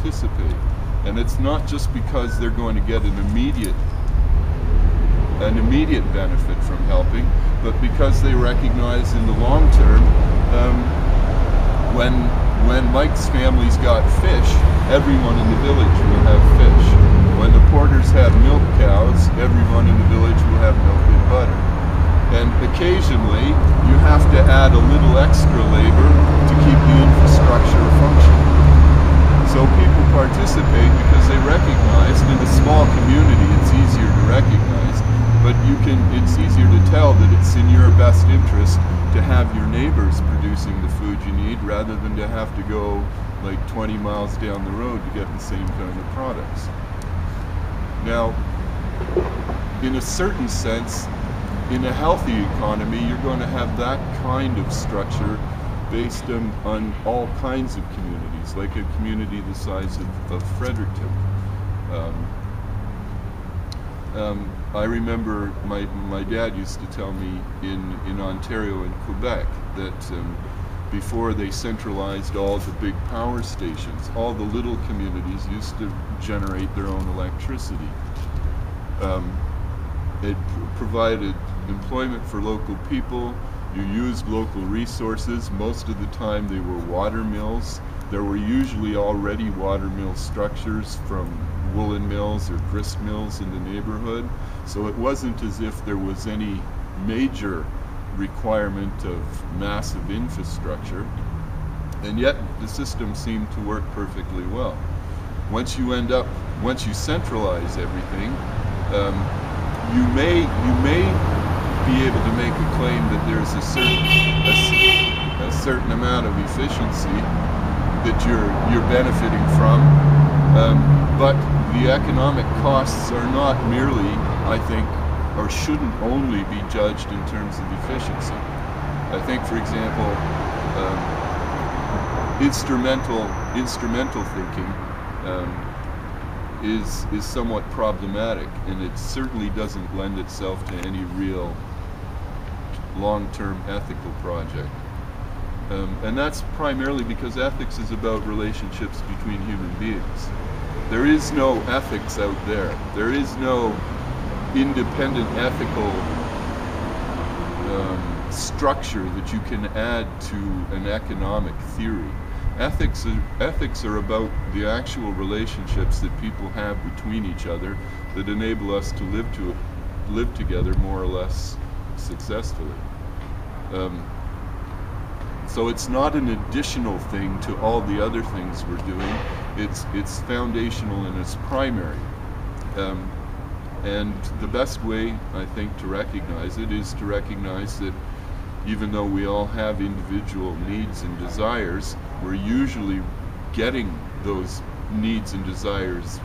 participate. And it's not just because they're going to get an immediate benefit from helping, but because they recognize in the long term, when Mike's family's got fish, everyone in the village will have fish. When the Porters have milk cows, everyone in the village will have milk and butter. And occasionally, you have to add a little extra labor to keep the infrastructure functioning. So people participate because they recognize, in a small community it's easier to recognize, but it's easier to tell that it's in your best interest to have your neighbors producing the food you need rather than to have to go like 20 miles down the road to get the same kind of products. Now, in a certain sense, in a healthy economy, you're going to have that kind of structure based on all kinds of communities, like a community the size of Fredericton. I remember my dad used to tell me in Ontario and Quebec that before they centralized all the big power stations, all the little communities used to generate their own electricity. It provided employment for local people. You used local resources. Most of the time they were water mills. There were usually already water mill structures from woolen mills or grist mills in the neighborhood. So it wasn't as if there was any major requirement of massive infrastructure. And yet the system seemed to work perfectly well. Once you centralize everything, you may be able to make a claim that there's a certain amount of efficiency that you're benefiting from, but the economic costs are not merely, I think, or shouldn't only be judged in terms of efficiency. I think, for example, instrumental thinking is somewhat problematic, and it certainly doesn't lend itself to any real long-term ethical project. And that's primarily because ethics is about relationships between human beings. There is no ethics out there. There is no independent ethical structure that you can add to an economic theory. Ethics are about the actual relationships that people have between each other that enable us to live together more or less successfully. So it's not an additional thing to all the other things we're doing. It's foundational and it's primary. And the best way, I think, to recognize it is to recognize that even though we all have individual needs and desires, we're usually getting those needs and desires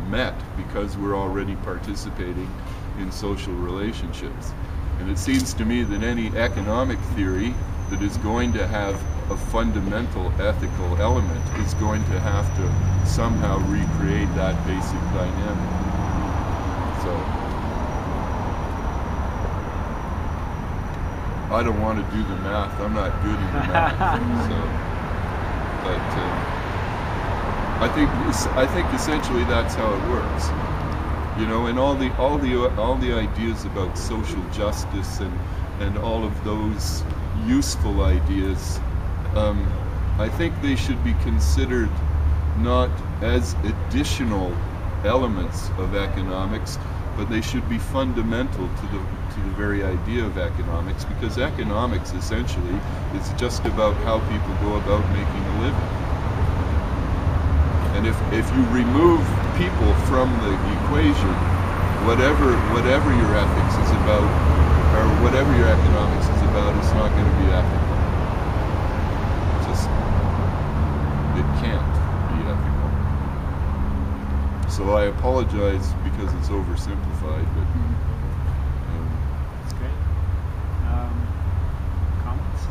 met because we're already participating in social relationships. And it seems to me that any economic theory that is going to have a fundamental ethical element is going to have to somehow recreate that basic dynamic. So I don't want to do the math. I'm not good in the math. But I think essentially that's how it works. You know, and all the ideas about social justice and all of those useful ideas, I think they should be considered not as additional elements of economics, but they should be fundamental to the very idea of economics, because economics essentially is just about how people go about making a living. And if you remove people from the equation, whatever your ethics is about, or whatever your economics is about, it's not going to be ethical. It can't be ethical. So I apologize because it's oversimplified, but that's great. Comments?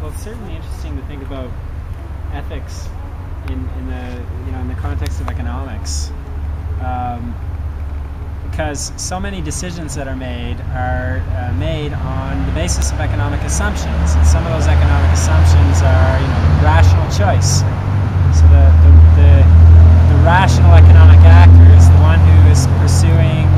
Well, it's certainly interesting to think about ethics in the context of economics. because so many decisions that are made on the basis of economic assumptions, and some of those economic assumptions are, rational choice. So the rational economic actor is the one who is pursuing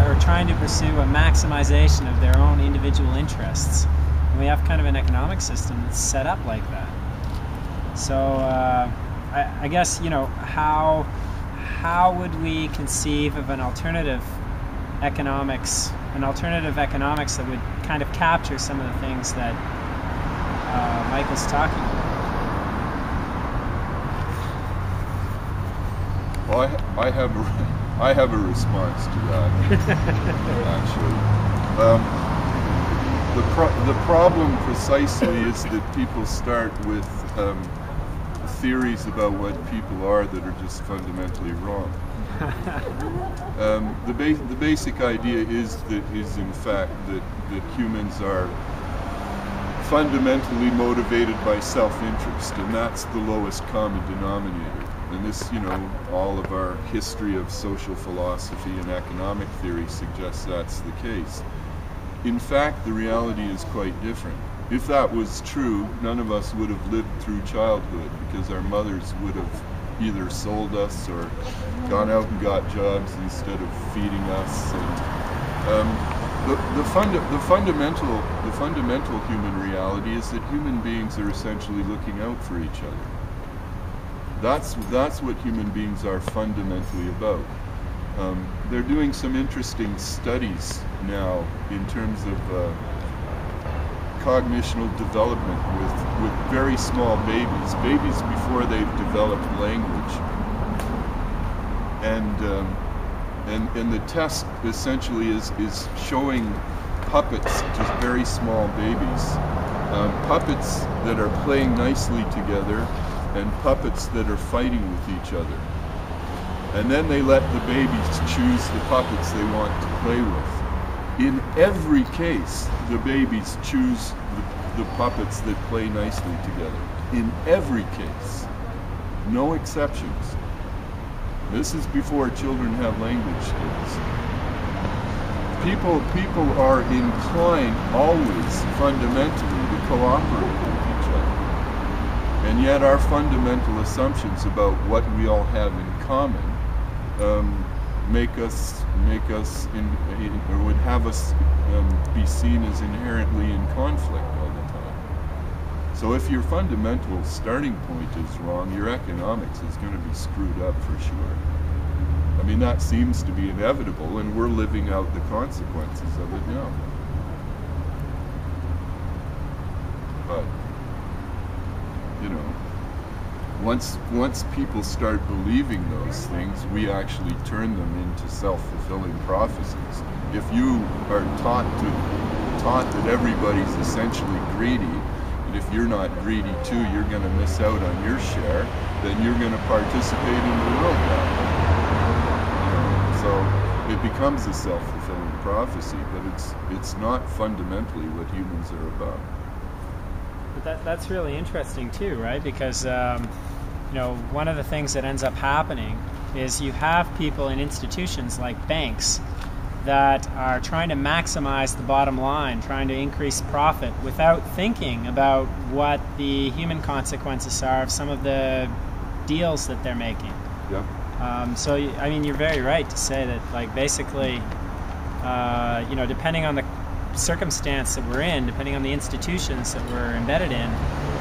or trying to pursue a maximization of their own individual interests. And we have kind of an economic system that's set up like that. So I guess, how would we conceive of an alternative economics that would kind of capture some of the things that Michael's talking about? Well, I have a response to that, actually. The problem precisely is that people start with theories about what people are that are just fundamentally wrong. The basic idea is in fact that humans are fundamentally motivated by self-interest, and that's the lowest common denominator. And this, all of our history of social philosophy and economic theory suggests that's the case. In fact, the reality is quite different. If that was true, none of us would have lived through childhood, because our mothers would have either sold us or gone out and got jobs instead of feeding us. And the fundamental human reality is that human beings are essentially looking out for each other. That's what human beings are fundamentally about. They're doing some interesting studies now in terms of cognitional development with very small babies before they've developed language, and the test essentially is showing puppets to very small babies, puppets that are playing nicely together and puppets that are fighting with each other, and then they let the babies choose the puppets they want to play with. In every case, the babies choose the puppets that play nicely together. In every case. No exceptions. This is before children have language skills. People are inclined always fundamentally to cooperate with each other. And yet our fundamental assumptions about what we all have in common would have us be seen as inherently in conflict all the time. So if your fundamental starting point is wrong, your economics is going to be screwed up for sure. I mean, that seems to be inevitable, and we're living out the consequences of it now. But once people start believing those things, we actually turn them into self-fulfilling prophecies. If you are taught that everybody's essentially greedy, and if you're not greedy too, you're going to miss out on your share, then you're going to participate in the world that way. So it becomes a self-fulfilling prophecy, but it's not fundamentally what humans are about. But that's really interesting too, right? Because one of the things that ends up happening is you have people in institutions like banks that are trying to maximize the bottom line, trying to increase profit without thinking about what the human consequences are of some of the deals that they're making. Yeah. So I mean, you're very right to say that, like, basically, depending on the circumstance that we're in, depending on the institutions that we're embedded in,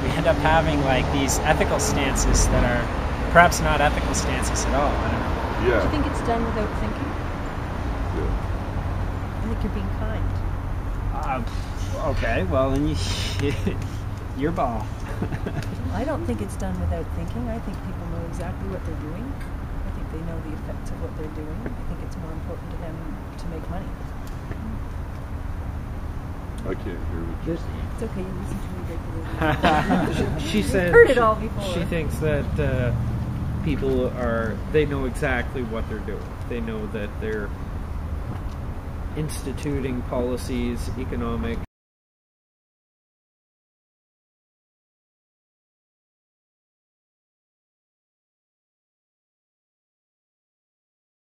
we end up having like these ethical stances that are perhaps not ethical stances at all. I don't know. Yeah. Do you think it's done without thinking? Yeah. I think you're being kind. Okay, well then your ball. I don't think it's done without thinking. I think people know exactly what they're doing. I think they know the effects of what they're doing. I think it's more important to them to make money. I can't hear what you're saying. It's okay, you listen to me regularly. She said You've heard it all before. She thinks that people they know exactly what they're doing. They know that they're instituting policies, economic